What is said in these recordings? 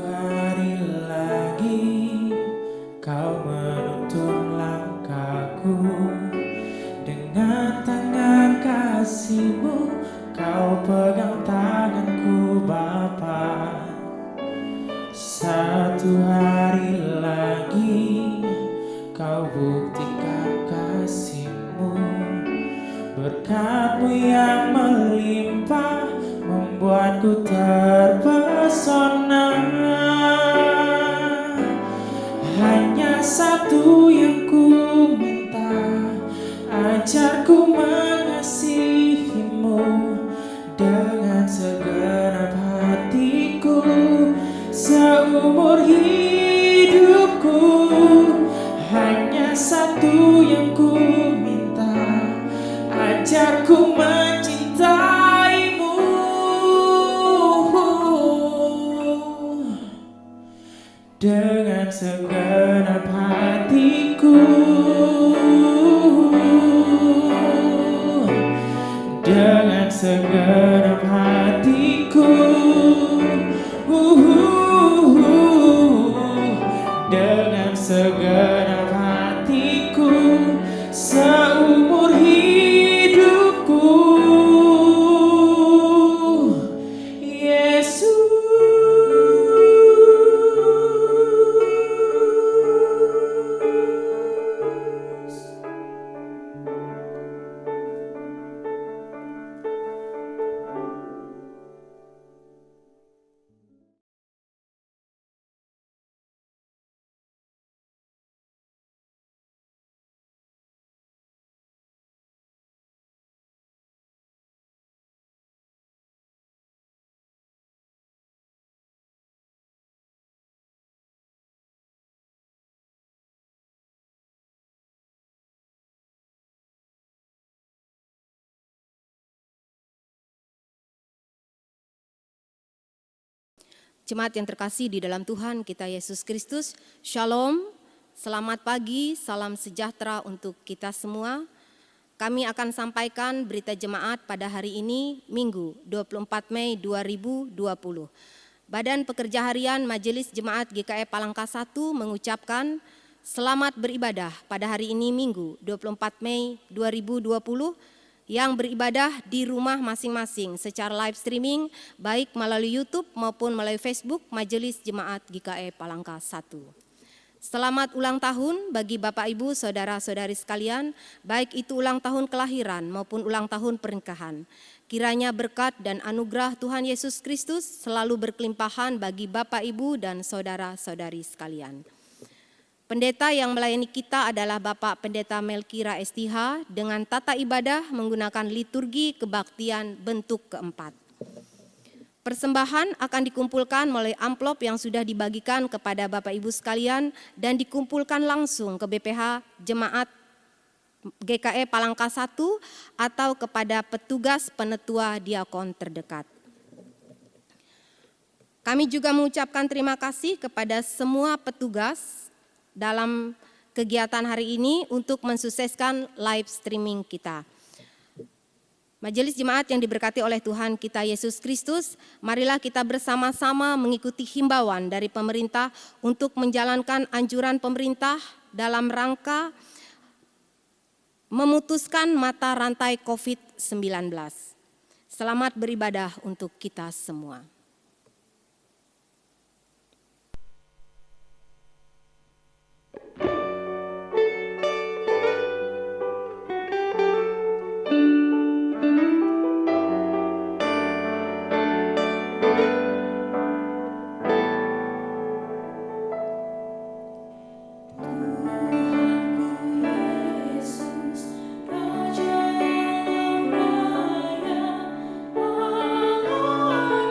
hari lagi kau menuntun langkahku, dengan tangan kasih-Mu kau pegang tanganku Bapa. Satu hari lagi kau buktikan kasih-Mu, berkat-Mu yang melimpah membuatku terpesona. Hanya satu yang ku minta, ajarku mengasihi-Mu dengan segenap hatiku seumur hidupku. Hanya satu yang ku minta, ajarku mencintai-Mu dengan segenap hatiku, dengan segenap hatiku, dengan segenap hatiku seumur hidupku. Yesus. Jemaat yang terkasih di dalam Tuhan kita Yesus Kristus, Shalom, selamat pagi, salam sejahtera untuk kita semua. Kami akan sampaikan berita jemaat pada hari ini, Minggu 24 Mei 2020. Badan Pekerja Harian Majelis Jemaat GKI Palangka 1 mengucapkan selamat beribadah pada hari ini, Minggu 24 Mei 2020, yang beribadah di rumah masing-masing secara live streaming baik melalui YouTube maupun melalui Facebook Majelis Jemaat GKI Palangka 1. Selamat ulang tahun bagi Bapak Ibu saudara-saudari sekalian, baik itu ulang tahun kelahiran maupun ulang tahun pernikahan. Kiranya berkat dan anugerah Tuhan Yesus Kristus selalu berkelimpahan bagi Bapak Ibu dan saudara-saudari sekalian. Pendeta yang melayani kita adalah Bapak Pendeta Melkira STH dengan tata ibadah menggunakan liturgi kebaktian bentuk keempat. Persembahan akan dikumpulkan melalui amplop yang sudah dibagikan kepada Bapak Ibu sekalian dan dikumpulkan langsung ke BPH Jemaat GKI Palangka 1 atau kepada petugas penetua diakon terdekat. Kami juga mengucapkan terima kasih kepada semua petugas dalam kegiatan hari ini untuk mensukseskan live streaming kita. Majelis Jemaat yang diberkati oleh Tuhan kita Yesus Kristus, marilah kita bersama-sama mengikuti himbauan dari pemerintah untuk menjalankan anjuran pemerintah dalam rangka memutuskan mata rantai COVID-19. Selamat beribadah untuk kita semua. Raja yang raya, Allah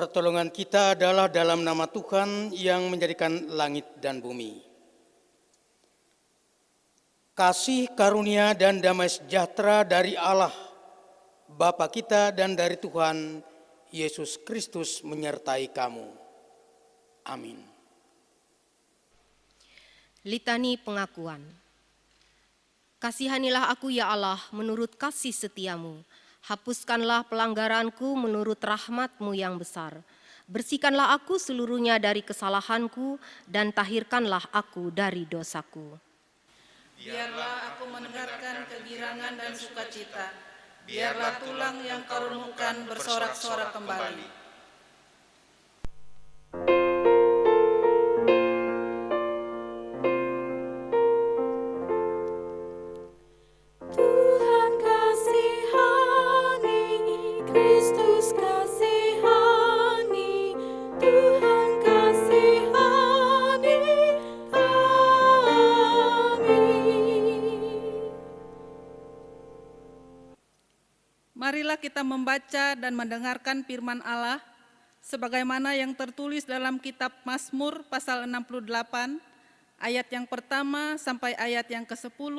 pertolongan kita adalah dalam nama Tuhan yang menjadikan langit dan bumi. Kasih karunia dan damai sejahtera dari Allah, Bapa kita dan dari Tuhan Yesus Kristus menyertai kamu. Amin. Litani pengakuan. Kasihanilah aku ya Allah menurut kasih setiamu. Hapuskanlah pelanggaranku menurut rahmat-Mu yang besar. Bersihkanlah aku seluruhnya dari kesalahanku dan tahirkanlah aku dari dosaku. Biarlah aku mendengarkan kegirangan dan sukacita. Biarlah tulang yang Kau remukkan bersorak-sorak kembali. Tuhan kasihani, Kristus kasihani, Tuhan kasihani kami. Marilah kita membaca dan mendengarkan firman Allah sebagaimana yang tertulis dalam kitab Mazmur pasal 68 ayat yang pertama sampai ayat yang ke-10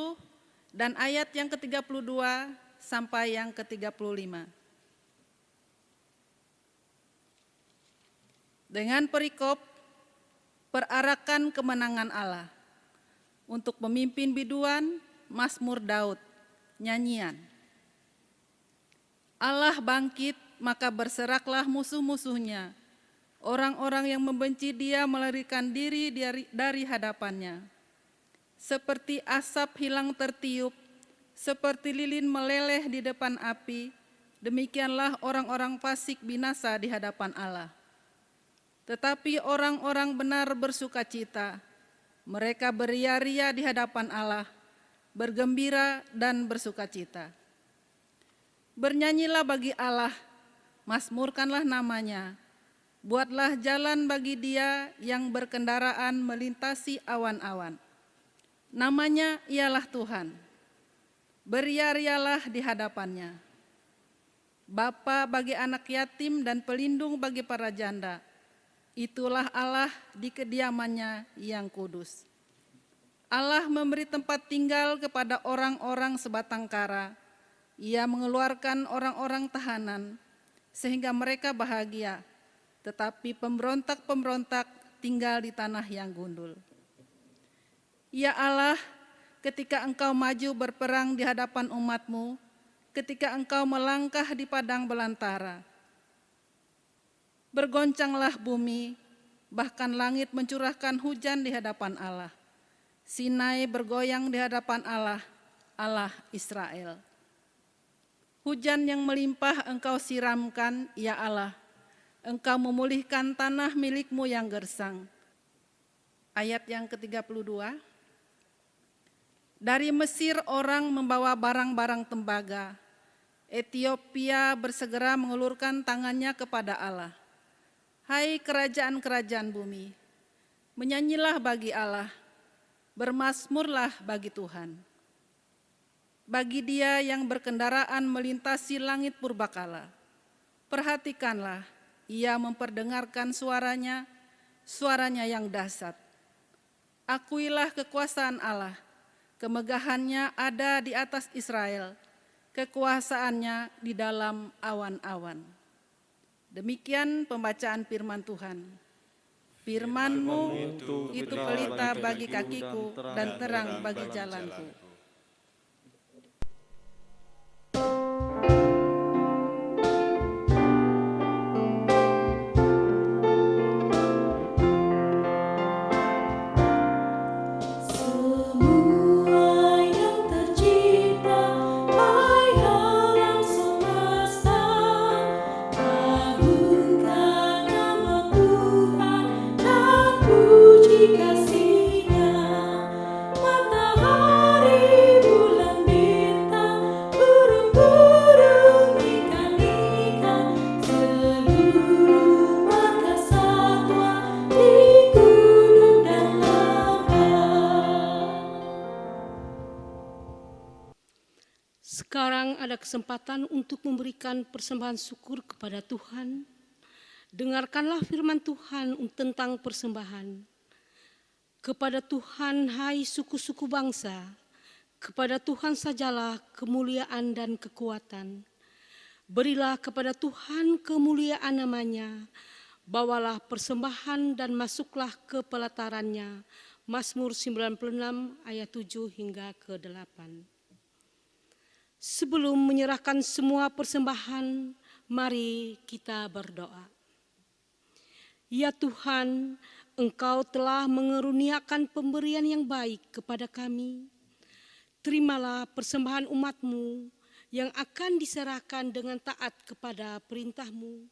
dan ayat yang ke-32 sampai yang ke-35. Dengan perikop perarakan kemenangan Allah untuk pemimpin biduan Mazmur Daud, nyanyian. Allah bangkit, maka berseraklah musuh-musuhnya. Orang-orang yang membenci Dia melarikan diri dari hadapannya. Seperti asap hilang tertiup, seperti lilin meleleh di depan api, demikianlah orang-orang fasik binasa di hadapan Allah. Tetapi orang-orang benar bersukacita, mereka beria-ria di hadapan Allah, bergembira dan bersukacita. Bernyanyilah bagi Allah, mazmurkanlah namanya, buatlah jalan bagi Dia yang berkendaraan melintasi awan-awan. Namanya ialah Tuhan, beria-rialah di hadapannya. Bapa bagi anak yatim dan pelindung bagi para janda, itulah Allah di kediamannya yang kudus. Allah memberi tempat tinggal kepada orang-orang sebatang kara. Ia mengeluarkan orang-orang tahanan sehingga mereka bahagia, tetapi pemberontak-pemberontak tinggal di tanah yang gundul. Ya Allah, ketika Engkau maju berperang di hadapan umat-Mu, ketika Engkau melangkah di padang belantara, bergoncanglah bumi, bahkan langit mencurahkan hujan di hadapan Allah. Sinai bergoyang di hadapan Allah, Allah Israel. Hujan yang melimpah Engkau siramkan, ya Allah. Engkau memulihkan tanah milik-Mu yang gersang. Ayat yang ke-32. Dari Mesir orang membawa barang-barang tembaga. Ethiopia bersegera mengulurkan tangannya kepada Allah. Hai kerajaan-kerajaan bumi, menyanyilah bagi Allah, bermazmurlah bagi Tuhan. Bagi Dia yang berkendaraan melintasi langit purbakala. Perhatikanlah, Ia memperdengarkan suaranya, suaranya yang dahsyat. Akuilah kekuasaan Allah, kemegahannya ada di atas Israel, kekuasaannya di dalam awan-awan. Demikian pembacaan firman Tuhan. Firman-Mu itu pelita bagi kakiku dan terang bagi jalanku. Semua yang tercipta, hai alam semesta, agungkan nama Tuhan dan puji kasih-Nya. Matahari, bulan, bintang, burung-burung, ikan-ikan, seluruh marga satwa di gunung dan Sekarang ada kesempatan untuk memberikan persembahan syukur kepada Tuhan Dengarkanlah firman Tuhan tentang persembahan. Kepada Tuhan, hai suku-suku bangsa, kepada Tuhan sajalah kemuliaan dan kekuatan. Berilah kepada Tuhan kemuliaan namanya, bawalah persembahan dan masuklah ke pelatarannya. Mazmur 96 ayat 7 hingga ke-8. Sebelum menyerahkan semua persembahan, mari kita berdoa. Ya Tuhan, Engkau telah mengeruniakan pemberian yang baik kepada kami. Terimalah persembahan umat-Mu yang akan diserahkan dengan taat kepada perintah-Mu,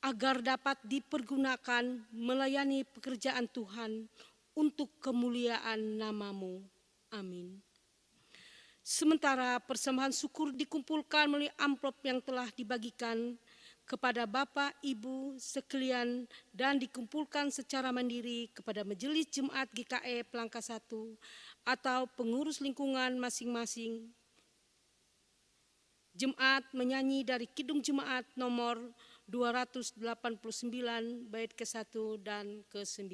agar dapat dipergunakan melayani pekerjaan Tuhan untuk kemuliaan nama-Mu. Amin. Sementara persembahan syukur dikumpulkan melalui amplop yang telah dibagikan kepada Bapak, Ibu sekalian dan dikumpulkan secara mandiri kepada Majelis Jemaat GKE Pelangka 1 atau pengurus lingkungan masing-masing. Jemaat menyanyi dari Kidung Jemaat nomor 289 bait ke-1 dan ke-9.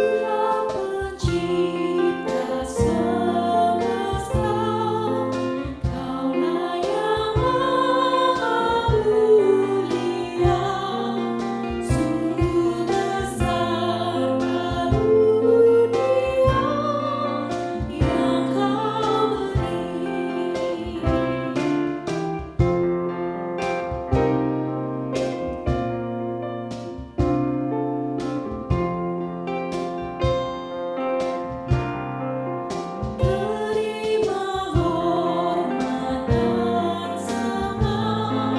Tuhan pencipta semesta, Kaulah yang maha mulia, sungguh besar karunia yang Kau beri. Terima hormat dan sembah,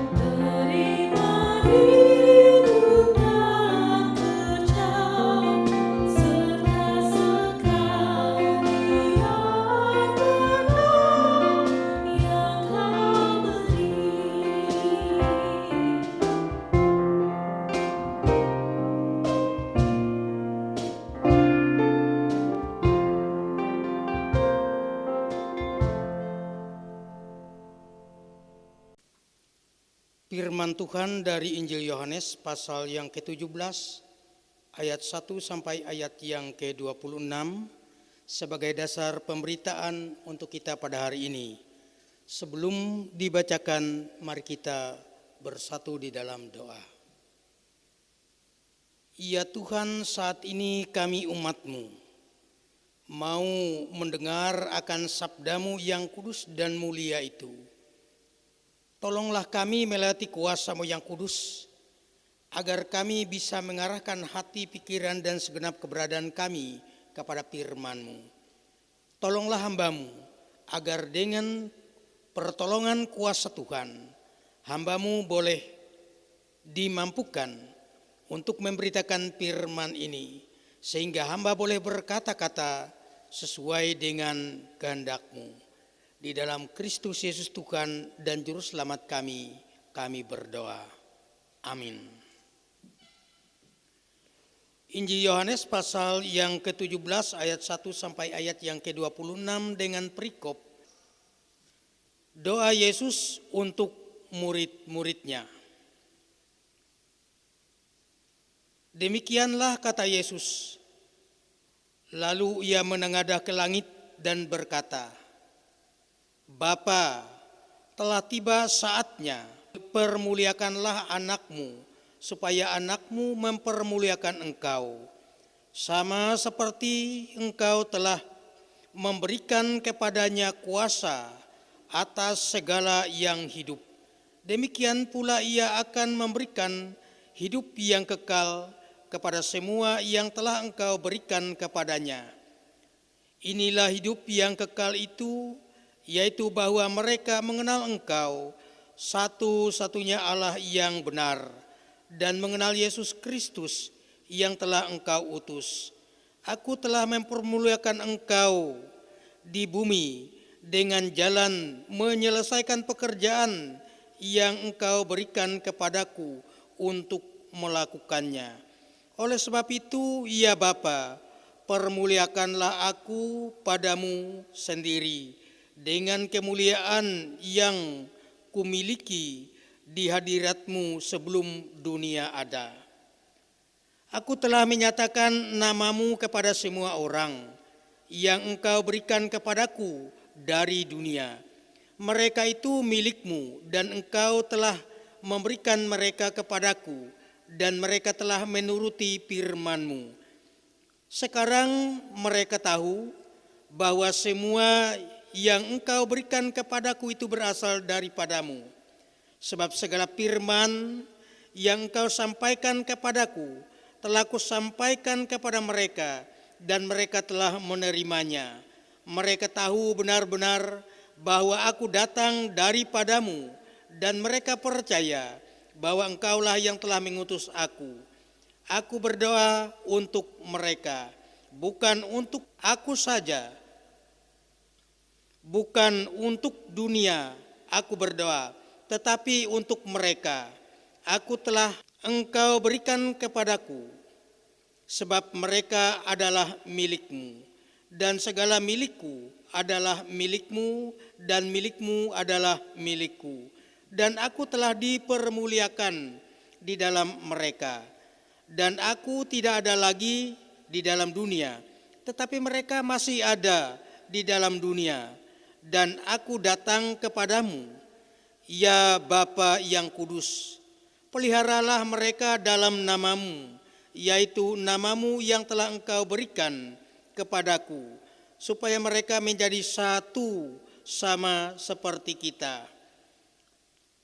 terima hidup dan tercap, serta sekalian berdoa yang Kau beri. Firman Tuhan dari Injil Yohanes pasal yang ke-17 ayat 1 sampai ayat yang ke-26 sebagai dasar pemberitaan untuk kita pada hari ini. Sebelum dibacakan, mari kita bersatu di dalam doa. Ya Tuhan, saat ini kami umat-Mu mau mendengar akan sabda-Mu yang kudus dan mulia itu. Tolonglah kami melewati kuasa-Mu yang kudus, agar kami bisa mengarahkan hati, pikiran, dan segenap keberadaan kami kepada firman-Mu. Tolonglah hamba-Mu, agar dengan pertolongan kuasa Tuhan, hamba-Mu boleh dimampukan untuk memberitakan firman ini, sehingga hamba boleh berkata-kata sesuai dengan kehendak-Mu. Di dalam Kristus Yesus Tuhan dan Juru Selamat kami berdoa. Amin. Injil Yohanes pasal yang ke-17 ayat 1 sampai ayat yang ke-26 dengan perikop doa Yesus untuk murid-muridnya. Demikianlah kata Yesus. Lalu ia menengadah ke langit dan berkata, Bapa, telah tiba saatnya, permuliakanlah anak-Mu, supaya anak-Mu mempermuliakan Engkau, sama seperti Engkau telah memberikan kepadanya kuasa atas segala yang hidup. Demikian pula ia akan memberikan hidup yang kekal kepada semua yang telah Engkau berikan kepadanya. Inilah hidup yang kekal itu, yaitu bahwa mereka mengenal Engkau, satu-satunya Allah yang benar, dan mengenal Yesus Kristus yang telah Engkau utus. Aku telah mempermuliakan Engkau di bumi dengan jalan menyelesaikan pekerjaan yang Engkau berikan kepadaku untuk melakukannya. Oleh sebab itu, ya Bapa, permuliakanlah aku padamu sendiri dengan kemuliaan yang kumiliki di hadiratmu sebelum dunia ada. Aku telah menyatakan namamu kepada semua orang yang engkau berikan kepadaku dari dunia. Mereka itu milikmu dan engkau telah memberikan mereka kepadaku dan mereka telah menuruti firman-Mu. Sekarang mereka tahu bahwa semua yang engkau berikan kepadaku itu berasal daripadamu. Sebab segala firman yang engkau sampaikan kepadaku telah kusampaikan kepada mereka dan mereka telah menerimanya. Mereka tahu benar-benar bahwa aku datang daripadamu dan mereka percaya bahwa engkaulah yang telah mengutus aku. Aku berdoa untuk mereka, bukan untuk aku saja, bukan untuk dunia aku berdoa, tetapi untuk mereka. Aku telah engkau berikan kepadaku, sebab mereka adalah milikmu, dan segala milikku adalah milikmu, dan milikmu adalah milikku. Dan aku telah dipermuliakan di dalam mereka. Dan aku tidak ada lagi di dalam dunia, tetapi mereka masih ada di dalam dunia. Dan aku datang kepadamu, ya Bapa yang kudus, peliharalah mereka dalam namamu, yaitu namamu yang telah engkau berikan kepadaku, supaya mereka menjadi satu sama seperti kita.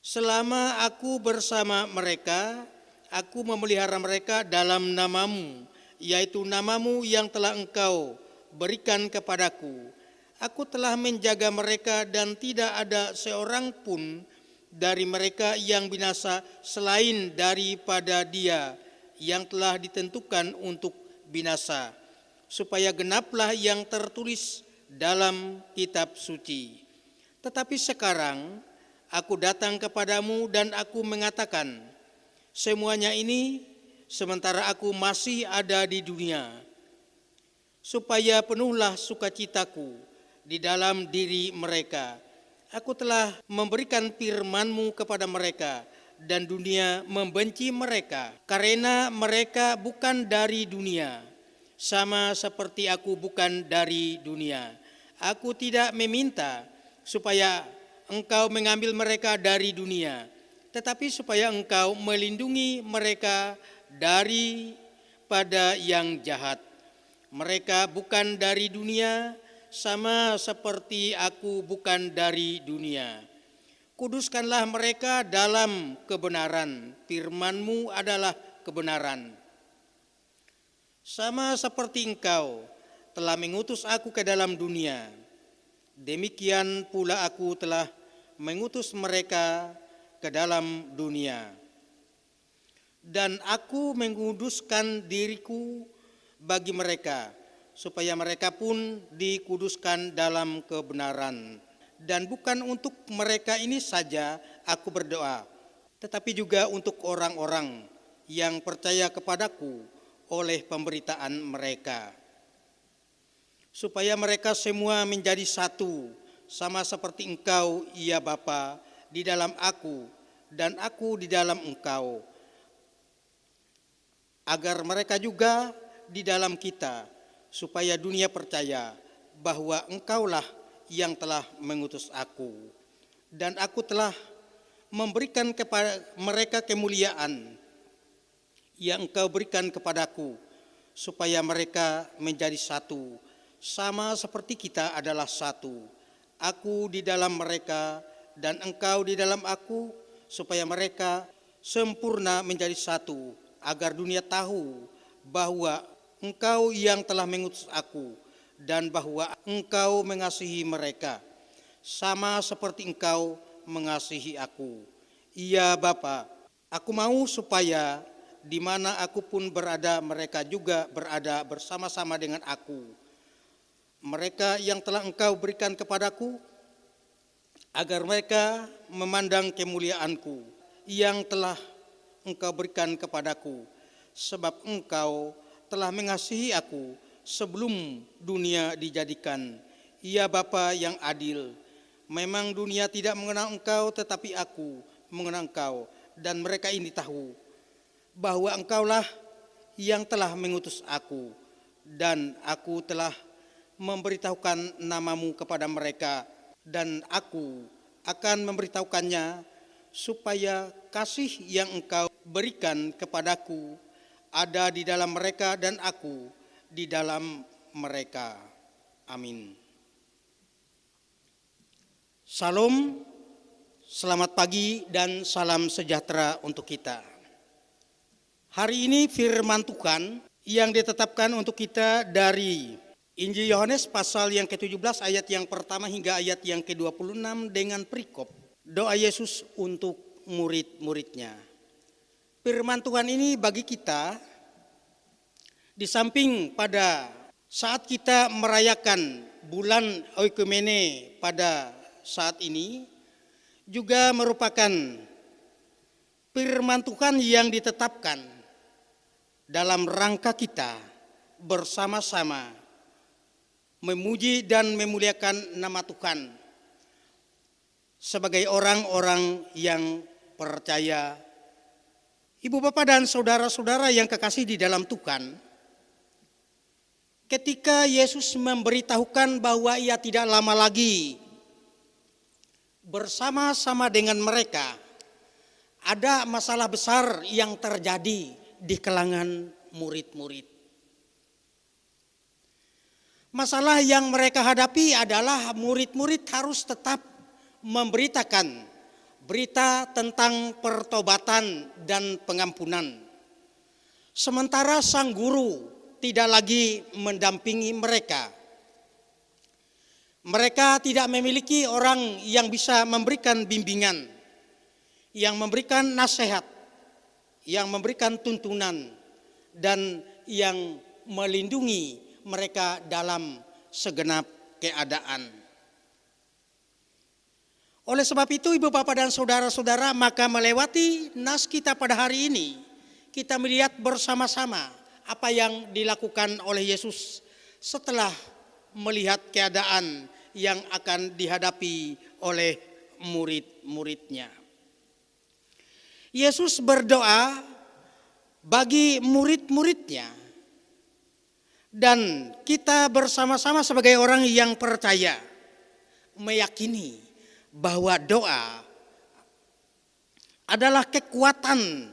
Selama aku bersama mereka, aku memelihara mereka dalam namamu, yaitu namamu yang telah engkau berikan kepadaku. Aku telah menjaga mereka dan tidak ada seorang pun dari mereka yang binasa selain daripada dia yang telah ditentukan untuk binasa, supaya genaplah yang tertulis dalam kitab suci. Tetapi sekarang aku datang kepadamu dan aku mengatakan semuanya ini sementara aku masih ada di dunia, supaya penuhlah sukacitaku di dalam diri mereka. Aku telah memberikan firman-Mu kepada mereka, dan dunia membenci mereka, karena mereka bukan dari dunia, sama seperti aku bukan dari dunia. Aku tidak meminta supaya Engkau mengambil mereka dari dunia, tetapi supaya Engkau melindungi mereka daripada yang jahat. Mereka bukan dari dunia, sama seperti aku bukan dari dunia. Kuduskanlah mereka dalam kebenaran, firman-Mu adalah kebenaran. Sama seperti Engkau telah mengutus aku ke dalam dunia, demikian pula aku telah mengutus mereka ke dalam dunia. Dan aku menguduskan diriku bagi mereka, supaya mereka pun dikuduskan dalam kebenaran. Dan bukan untuk mereka ini saja aku berdoa, tetapi juga untuk orang-orang yang percaya kepadaku oleh pemberitaan mereka, supaya mereka semua menjadi satu, sama seperti Engkau, ya Bapa, di dalam aku dan aku di dalam Engkau, agar mereka juga di dalam kita, supaya dunia percaya bahwa Engkaulah yang telah mengutus aku, dan aku telah memberikan kepada mereka kemuliaan yang Engkau berikan kepadaku, supaya mereka menjadi satu, sama seperti kita adalah satu. Aku di dalam mereka dan Engkau di dalam aku, supaya mereka sempurna menjadi satu, agar dunia tahu bahwa Engkau yang telah mengutus aku, dan bahwa Engkau mengasihi mereka, sama seperti Engkau mengasihi aku. Iya Bapa, aku mau supaya di mana aku pun berada, mereka juga berada bersama-sama dengan aku. Mereka yang telah Engkau berikan kepadaku, agar mereka memandang kemuliaanku yang telah Engkau berikan kepadaku, sebab Engkau telah mengasihi aku sebelum dunia dijadikan. Ya Bapa yang adil, memang dunia tidak mengenal Engkau, tetapi aku mengenal Engkau, dan mereka ini tahu bahwa Engkaulah yang telah mengutus aku, dan aku telah memberitahukan namamu kepada mereka, dan aku akan memberitahukannya supaya kasih yang Engkau berikan kepadaku ada di dalam mereka dan aku di dalam mereka. Amin. Salam, selamat pagi dan salam sejahtera untuk kita. Hari ini firman Tuhan yang ditetapkan untuk kita dari Injil Yohanes pasal yang ke-17 ayat yang pertama hingga ayat yang ke-26 dengan perikop doa Yesus untuk murid-muridnya. Firman Tuhan ini bagi kita, di samping pada saat kita merayakan bulan Oikumene pada saat ini, juga merupakan firman Tuhan yang ditetapkan dalam rangka kita bersama-sama memuji dan memuliakan nama Tuhan sebagai orang-orang yang percaya. Ibu bapak dan saudara-saudara yang kekasih di dalam Tuhan, ketika Yesus memberitahukan bahwa ia tidak lama lagi bersama-sama dengan mereka, ada masalah besar yang terjadi di kalangan murid-murid. Masalah yang mereka hadapi adalah murid-murid harus tetap memberitakan berita tentang pertobatan dan pengampunan. Sementara sang guru tidak lagi mendampingi mereka. Mereka tidak memiliki orang yang bisa memberikan bimbingan, yang memberikan nasihat, yang memberikan tuntunan, dan yang melindungi mereka dalam segenap keadaan. Oleh sebab itu ibu bapak dan saudara-saudara, maka melewati nas kita pada hari ini, kita melihat bersama-sama apa yang dilakukan oleh Yesus setelah melihat keadaan yang akan dihadapi oleh murid-muridnya. Yesus berdoa bagi murid-muridnya, dan kita bersama-sama sebagai orang yang percaya meyakini bahwa doa adalah kekuatan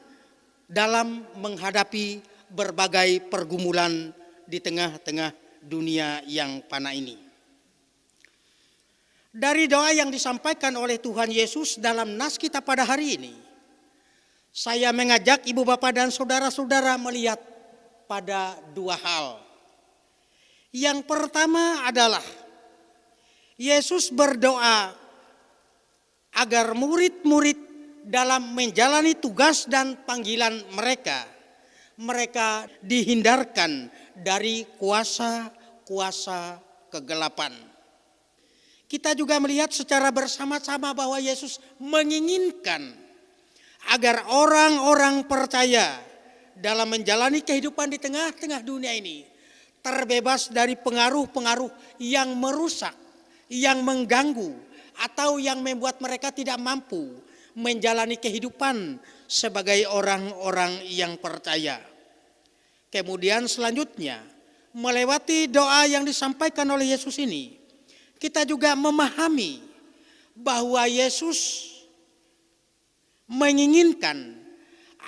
dalam menghadapi berbagai pergumulan di tengah-tengah dunia yang fana ini. Dari doa yang disampaikan oleh Tuhan Yesus dalam nas kita pada hari ini, saya mengajak ibu bapak dan saudara-saudara melihat pada dua hal. Yang pertama adalah Yesus berdoa agar murid-murid dalam menjalani tugas dan panggilan mereka dihindarkan dari kuasa-kuasa kegelapan. Kita juga melihat secara bersama-sama bahwa Yesus menginginkan agar orang-orang percaya dalam menjalani kehidupan di tengah-tengah dunia ini terbebas dari pengaruh-pengaruh yang merusak, yang mengganggu, atau yang membuat mereka tidak mampu menjalani kehidupan sebagai orang-orang yang percaya. Kemudian selanjutnya, melewati doa yang disampaikan oleh Yesus ini, kita juga memahami bahwa Yesus menginginkan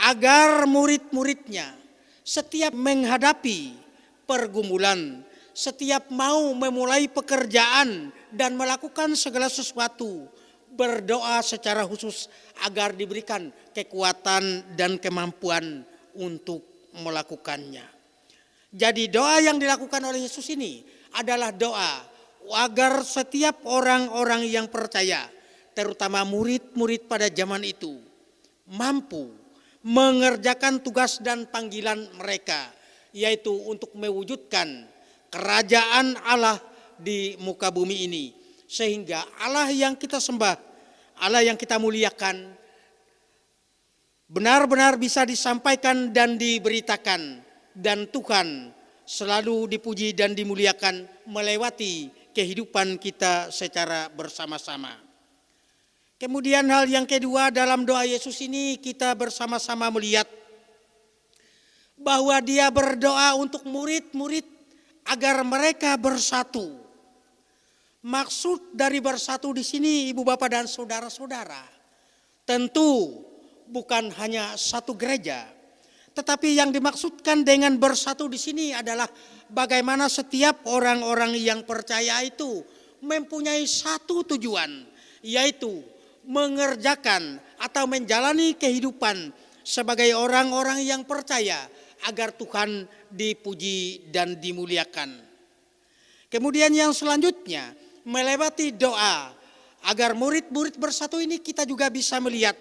agar murid-muridnya setiap menghadapi pergumulan, setiap mau memulai pekerjaan dan melakukan segala sesuatu, berdoa secara khusus agar diberikan kekuatan dan kemampuan untuk melakukannya. Jadi doa yang dilakukan oleh Yesus ini adalah doa agar setiap orang-orang yang percaya, terutama murid-murid pada zaman itu, mampu mengerjakan tugas dan panggilan mereka, yaitu untuk mewujudkan kerajaan Allah di muka bumi ini. Sehingga Allah yang kita sembah, Allah yang kita muliakan, benar-benar bisa disampaikan dan diberitakan, dan Tuhan selalu dipuji dan dimuliakan melewati kehidupan kita secara bersama-sama. Kemudian hal yang kedua, dalam doa Yesus ini kita bersama-sama melihat bahwa dia berdoa untuk murid-murid agar mereka bersatu. Maksud dari bersatu di sini, Ibu Bapak dan saudara-saudara, tentu bukan hanya satu gereja, tetapi yang dimaksudkan dengan bersatu di sini adalah bagaimana setiap orang-orang yang percaya itu mempunyai satu tujuan, yaitu mengerjakan atau menjalani kehidupan sebagai orang-orang yang percaya agar Tuhan dipuji dan dimuliakan. Kemudian yang selanjutnya, melewati doa agar murid-murid bersatu ini, kita juga bisa melihat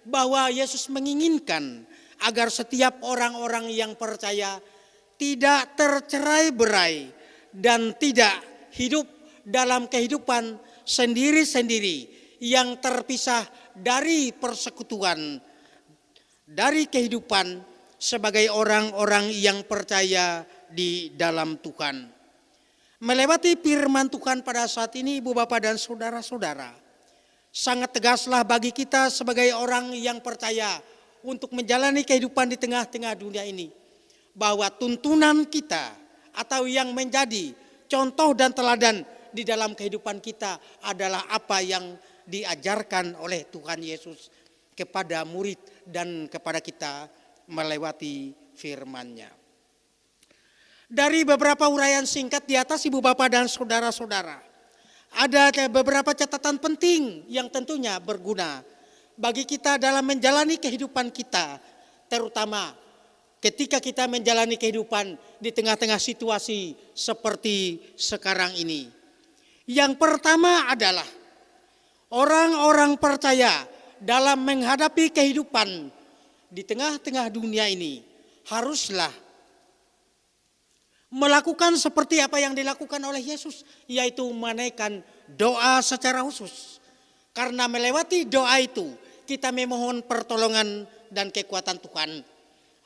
bahwa Yesus menginginkan agar setiap orang-orang yang percaya tidak tercerai-berai dan tidak hidup dalam kehidupan sendiri-sendiri yang terpisah dari persekutuan, dari kehidupan sebagai orang-orang yang percaya di dalam Tuhan. Melewati firman Tuhan pada saat ini, Ibu Bapak dan saudara-saudara, sangat tegaslah bagi kita sebagai orang yang percaya untuk menjalani kehidupan di tengah-tengah dunia ini, bahwa tuntunan kita atau yang menjadi contoh dan teladan di dalam kehidupan kita adalah apa yang diajarkan oleh Tuhan Yesus kepada murid dan kepada kita melewati firman-Nya. Dari beberapa uraian singkat di atas, Ibu Bapak dan saudara-saudara, ada beberapa catatan penting yang tentunya berguna bagi kita dalam menjalani kehidupan kita, terutama ketika kita menjalani kehidupan di tengah-tengah situasi seperti sekarang ini. Yang pertama adalah orang-orang percaya dalam menghadapi kehidupan di tengah-tengah dunia ini haruslah melakukan seperti apa yang dilakukan oleh Yesus, yaitu menaikkan doa secara khusus. Karena melewati doa itu kita memohon pertolongan dan kekuatan Tuhan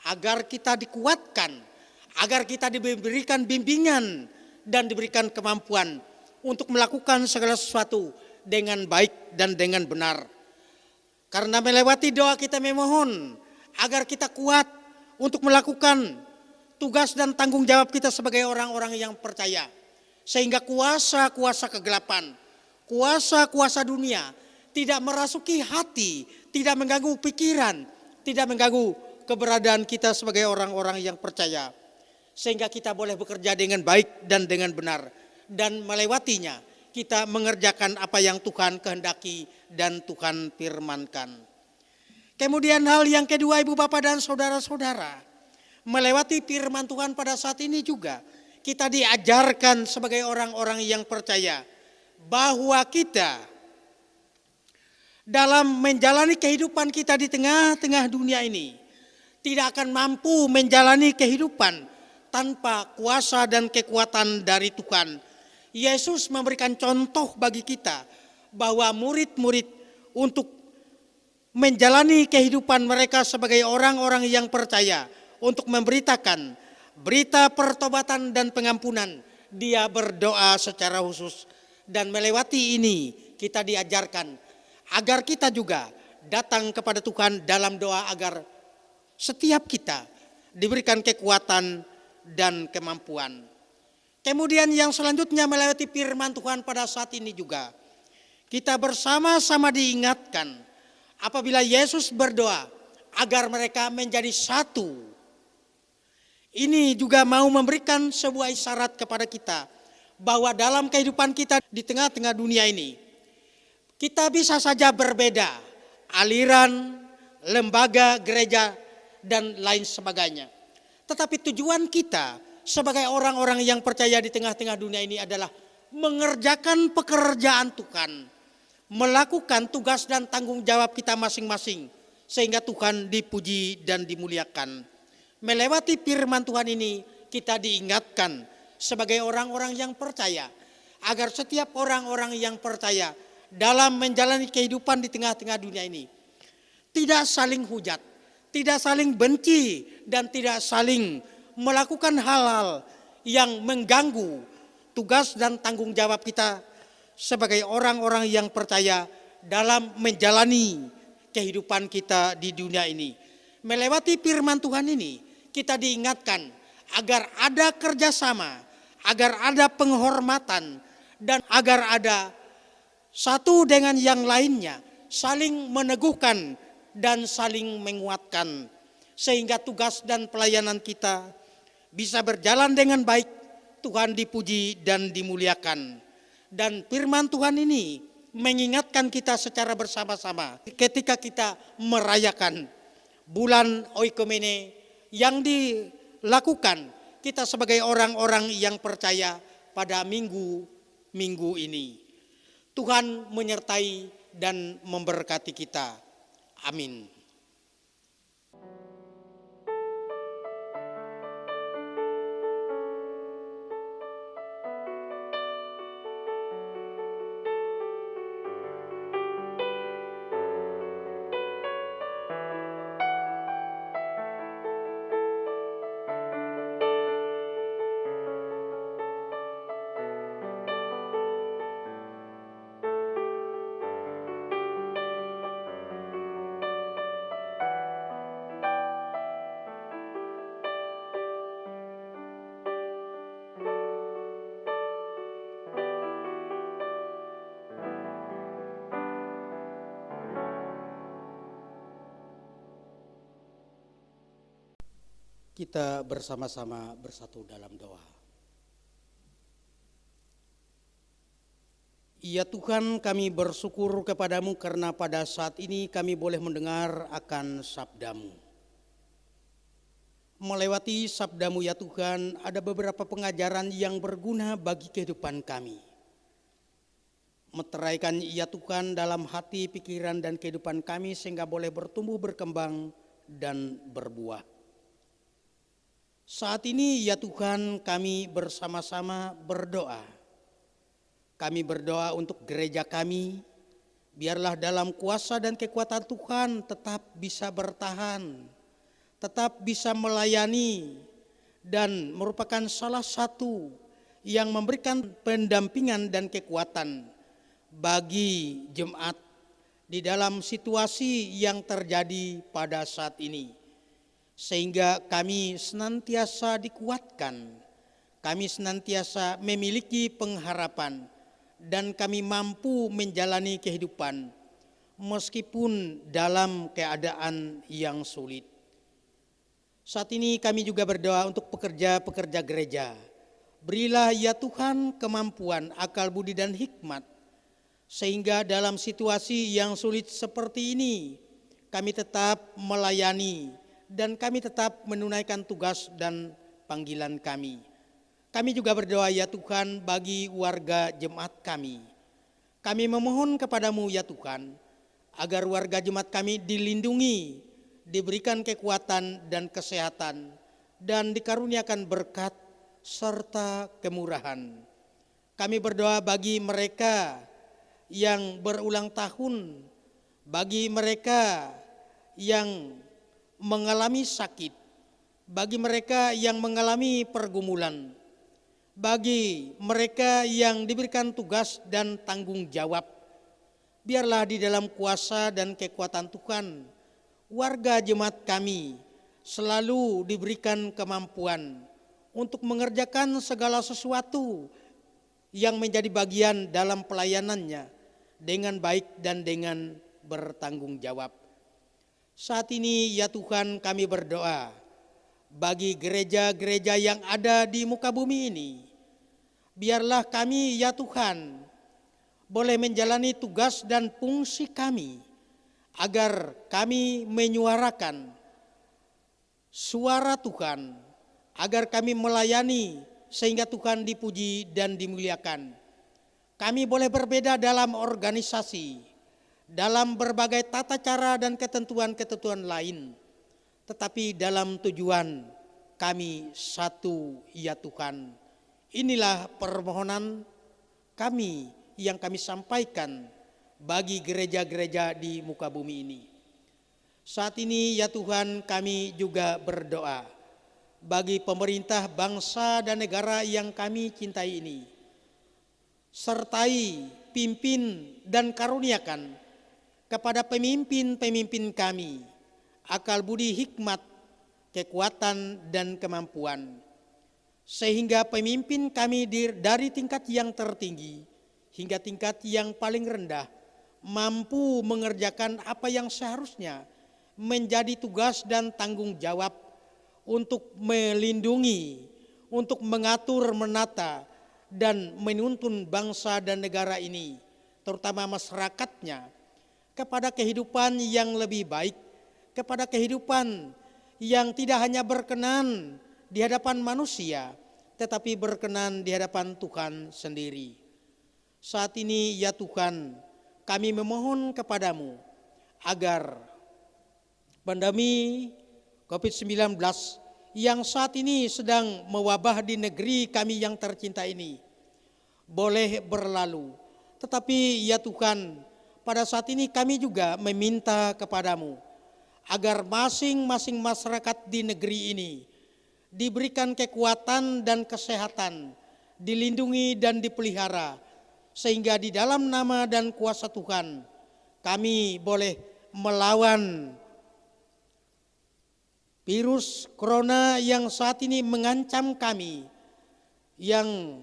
agar kita dikuatkan, agar kita diberikan bimbingan dan diberikan kemampuan untuk melakukan segala sesuatu dengan baik dan dengan benar. Karena melewati doa kita memohon agar kita kuat untuk melakukan tugas dan tanggung jawab kita sebagai orang-orang yang percaya. Sehingga kuasa-kuasa kegelapan, kuasa-kuasa dunia tidak merasuki hati, tidak mengganggu pikiran, tidak mengganggu keberadaan kita sebagai orang-orang yang percaya. Sehingga kita boleh bekerja dengan baik dan dengan benar. Dan melewatinya kita mengerjakan apa yang Tuhan kehendaki dan Tuhan firmankan. Kemudian hal yang kedua, Ibu Bapak dan saudara-saudara, melewati firman Tuhan pada saat ini juga kita diajarkan sebagai orang-orang yang percaya bahwa kita dalam menjalani kehidupan kita di tengah-tengah dunia ini tidak akan mampu menjalani kehidupan tanpa kuasa dan kekuatan dari Tuhan. Yesus memberikan contoh bagi kita bahwa murid-murid untuk menjalani kehidupan mereka sebagai orang-orang yang percaya, untuk memberitakan berita pertobatan dan pengampunan, dia berdoa secara khusus. Dan melewati ini kita diajarkan agar kita juga datang kepada Tuhan dalam doa agar setiap kita diberikan kekuatan dan kemampuan. Kemudian yang selanjutnya melewati firman Tuhan pada saat ini juga kita bersama-sama diingatkan apabila Yesus berdoa agar mereka menjadi satu. Ini juga mau memberikan sebuah isyarat kepada kita bahwa dalam kehidupan kita di tengah-tengah dunia ini kita bisa saja berbeda aliran, lembaga, gereja dan lain sebagainya. Tetapi tujuan kita sebagai orang-orang yang percaya di tengah-tengah dunia ini adalah mengerjakan pekerjaan Tuhan, melakukan tugas dan tanggung jawab kita masing-masing sehingga Tuhan dipuji dan dimuliakan. Melewati firman Tuhan ini kita diingatkan sebagai orang-orang yang percaya agar setiap orang-orang yang percaya dalam menjalani kehidupan di tengah-tengah dunia ini tidak saling hujat, tidak saling benci, dan tidak saling melakukan hal-hal yang mengganggu tugas dan tanggung jawab kita sebagai orang-orang yang percaya dalam menjalani kehidupan kita di dunia ini. Melewati firman Tuhan ini, kita diingatkan agar ada kerjasama, agar ada penghormatan, dan agar ada satu dengan yang lainnya, saling meneguhkan dan saling menguatkan, sehingga tugas dan pelayanan kita bisa berjalan dengan baik. Tuhan dipuji dan dimuliakan. Dan firman Tuhan ini mengingatkan kita secara bersama-sama ketika kita merayakan bulan Oikumene yang dilakukan kita sebagai orang-orang yang percaya pada minggu ini. Tuhan menyertai dan memberkati kita. Amin. Kita bersama-sama bersatu dalam doa. Ya Tuhan, kami bersyukur kepadamu karena pada saat ini kami boleh mendengar akan sabdamu. Melewati sabdamu ya Tuhan, ada beberapa pengajaran yang berguna bagi kehidupan kami. Meteraikan ya Tuhan dalam hati, pikiran, dan kehidupan kami sehingga boleh bertumbuh, berkembang, dan berbuah. Saat ini ya Tuhan, kami bersama-sama berdoa. Kami berdoa untuk gereja kami, biarlah dalam kuasa dan kekuatan Tuhan tetap bisa bertahan, tetap bisa melayani, dan merupakan salah satu yang memberikan pendampingan dan kekuatan bagi jemaat di dalam situasi yang terjadi pada saat ini. Sehingga kami senantiasa dikuatkan, kami senantiasa memiliki pengharapan, dan kami mampu menjalani kehidupan meskipun dalam keadaan yang sulit. Saat ini kami juga berdoa untuk pekerja-pekerja gereja. Berilah ya Tuhan kemampuan, akal budi dan hikmat, sehingga dalam situasi yang sulit seperti ini kami tetap melayani dan kami tetap menunaikan tugas dan panggilan kami. Kami juga berdoa ya Tuhan bagi warga jemaat kami. Kami memohon kepadamu ya Tuhan agar warga jemaat kami dilindungi, diberikan kekuatan dan kesehatan, dan dikaruniakan berkat serta kemurahan. Kami berdoa bagi mereka yang berulang tahun, bagi mereka yang mengalami sakit, bagi mereka yang mengalami pergumulan, bagi mereka yang diberikan tugas dan tanggung jawab. Biarlah di dalam kuasa dan kekuatan Tuhan, warga jemaat kami selalu diberikan kemampuan untuk mengerjakan segala sesuatu yang menjadi bagian dalam pelayanannya dengan baik dan dengan bertanggung jawab. Saat ini ya Tuhan kami berdoa bagi gereja-gereja yang ada di muka bumi ini. Biarlah kami ya Tuhan boleh menjalani tugas dan fungsi kami agar kami menyuarakan suara Tuhan, agar kami melayani sehingga Tuhan dipuji dan dimuliakan. Kami boleh berbeda dalam organisasi, dalam berbagai tata cara dan ketentuan-ketentuan lain, tetapi dalam tujuan kami satu ya Tuhan. Inilah permohonan kami yang kami sampaikan bagi gereja-gereja di muka bumi ini. Saat ini ya Tuhan, kami juga berdoa bagi pemerintah bangsa dan negara yang kami cintai ini. Sertai, pimpin dan karuniakan kepada pemimpin-pemimpin kami akal budi hikmat, kekuatan dan kemampuan, sehingga pemimpin kami dari tingkat yang tertinggi hingga tingkat yang paling rendah mampu mengerjakan apa yang seharusnya menjadi tugas dan tanggung jawab untuk melindungi, untuk mengatur, menata dan menuntun bangsa dan negara ini, terutama masyarakatnya, kepada kehidupan yang lebih baik, kepada kehidupan yang tidak hanya berkenan di hadapan manusia, tetapi berkenan di hadapan Tuhan sendiri. Saat ini ya Tuhan, kami memohon kepadamu agar pandemi COVID-19 yang saat ini sedang mewabah di negeri kami yang tercinta ini boleh berlalu. Tetapi ya Tuhan, pada saat ini kami juga meminta kepadamu agar masing-masing masyarakat di negeri ini diberikan kekuatan dan kesehatan, dilindungi dan dipelihara, sehingga di dalam nama dan kuasa Tuhan kami boleh melawan virus corona yang saat ini mengancam kami, yang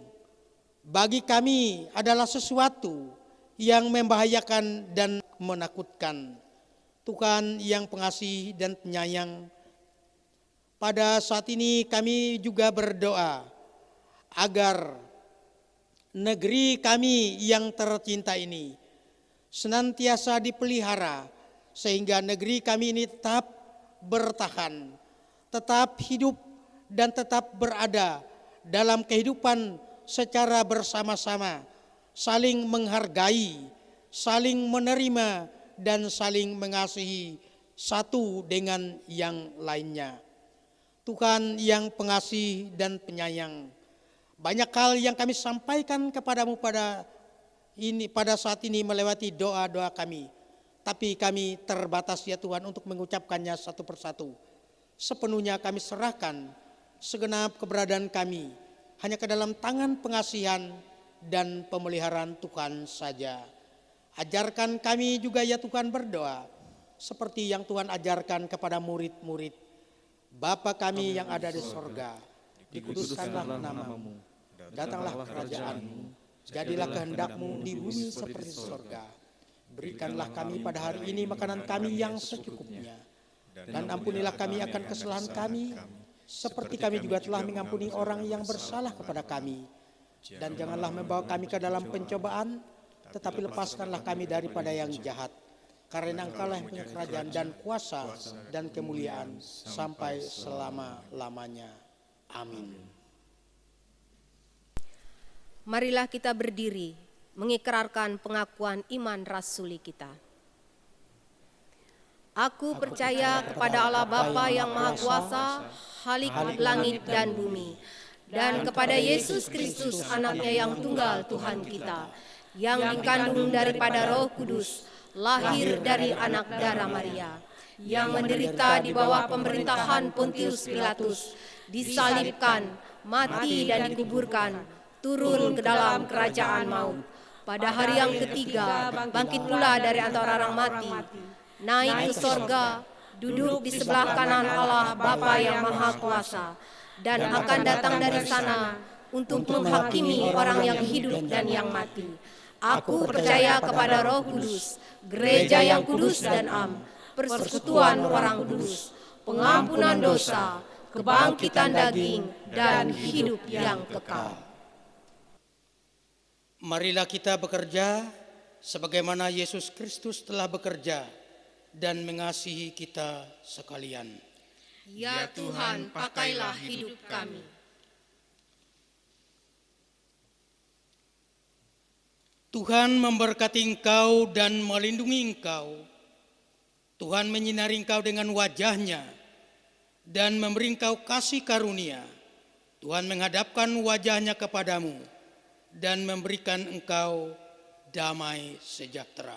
bagi kami adalah sesuatu yang membahayakan dan menakutkan. Tuhan yang pengasih dan penyayang, pada saat ini kami juga berdoa agar negeri kami yang tercinta ini senantiasa dipelihara, sehingga negeri kami ini tetap bertahan, tetap hidup dan tetap berada dalam kehidupan secara bersama-sama, saling menghargai, saling menerima dan saling mengasihi satu dengan yang lainnya. Tuhan yang pengasih dan penyayang, banyak hal yang kami sampaikan kepadamu pada saat ini melewati doa-doa kami, tapi kami terbatas ya Tuhan untuk mengucapkannya satu persatu. Sepenuhnya kami serahkan segenap keberadaan kami hanya ke dalam tangan pengasihan dan pemeliharaan Tuhan saja. Ajarkan kami juga ya Tuhan berdoa seperti yang Tuhan ajarkan kepada murid-murid. Bapa kami yang ada di sorga, dikuduskanlah namamu, datanglah kerajaan-mu, jadilah kehendak-mu di bumi seperti di sorga. Berikanlah kami pada hari ini makanan kami yang secukupnya, dan ampunilah kami akan kesalahan kami, seperti kami juga telah mengampuni orang yang bersalah kepada kami. Dan janganlah membawa kami ke dalam pencobaan, tetapi lepaskanlah kami daripada yang jahat. Karena Engkaulah yang punya kerajaan dan kuasa dan kemuliaan sampai selama-lamanya. Amin. Marilah kita berdiri mengikrarkan pengakuan iman rasuli kita. Aku percaya kepada Allah Bapa yang Maha Kuasa, Khalik langit dan bumi, dan kepada Yesus Kristus anaknya yang tunggal Tuhan kita, yang dikandung daripada Roh Kudus, lahir dari anak darah Maria, yang menderita di bawah pemerintahan Pontius Pilatus, disalibkan, mati dan dikuburkan, turun ke dalam kerajaan maut. Pada hari yang ketiga bangkit pula dari antara orang mati, naik ke sorga, duduk di sebelah kanan Allah Bapa yang Maha Kuasa, dan akan datang dari sana untuk menghakimi orang yang hidup dan yang mati. Aku percaya kepada Roh Kudus, gereja yang kudus dan am, persekutuan orang kudus, pengampunan dosa, kebangkitan daging, dan hidup yang kekal. Marilah kita bekerja sebagaimana Yesus Kristus telah bekerja dan mengasihi kita sekalian. Ya Tuhan, pakailah hidup kami. Tuhan memberkati engkau dan melindungi engkau. Tuhan menyinari engkau dengan wajah-Nya dan memberi engkau kasih karunia. Tuhan menghadapkan wajah-Nya kepadamu dan memberikan engkau damai sejahtera.